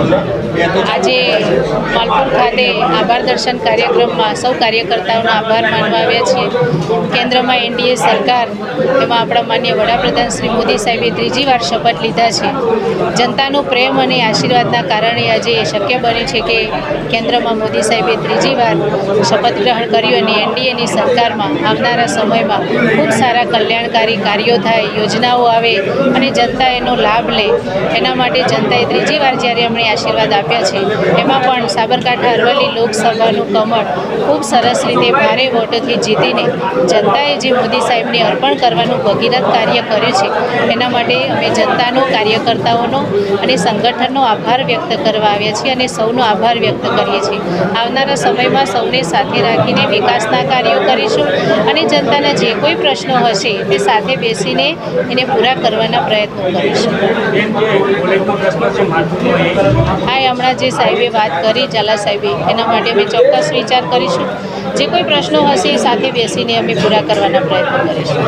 આજે માલપુર ખાતે આભાર દર્શન કાર્યક્રમમાં સૌ કાર્યકર્તાઓનો આભાર માનવા આવ્યા છીએ. કેન્દ્રમાં એનડીએ સરકાર, એમાં આપણા માન્ય વડાપ્રધાન શ્રી મોદી સાહેબે ત્રીજી વાર શપથ લીધા છે. જનતાનો પ્રેમ અને આશીર્વાદના કારણે આજે શક્ય બન્યું છે કે કેન્દ્રમાં મોદી સાહેબે ત્રીજી વાર શપથ ગ્રહણ કર્યું અને એનડીએની સરકારમાં આવનારા સમયમાં ખૂબ સારા કલ્યાણકારી કાર્યો થાય, યોજનાઓ આવે અને જનતા એનો લાભ લે. એના માટે જનતાએ ત્રીજી વાર જ્યારે અમને આશીર્વાદ આપ્યા છે, એમાં પણ સાબરકાંઠા અરવલ્લી લોકસભાનું કમળ ખૂબ સરસ રીતે ભારે વોટોથી જીતીને જનતાએ જે મોદી સાહેબને અર્પણ કરવાનું ભગીરથ કાર્ય કર્યું છે, એના માટે અમે જનતાનો, કાર્યકર્તાઓનો અને સંગઠનનો આભાર વ્યક્ત કરવા આવ્યા છીએ અને સૌનો આભાર વ્યક્ત કરીએ છીએ. આવનારા સમયમાં સૌને સાથે રાખીને વિકાસના કાર્યો કરીશું અને જનતાના જે કોઈ પ્રશ્નો હશે તે સાથે બેસીને એને પૂરા કરવાના પ્રયત્નો કરીશું. હા, હમણાં જે સાહેબે વાત કરી, ઝાલા સાહેબે, એના માટે અમે ચોક્કસ વિચાર કરીશું. જે કોઈ પ્રશ્નો હશે એ સાથે બેસીને અમે પૂરા કરવાના પ્રયત્નો કરીશું.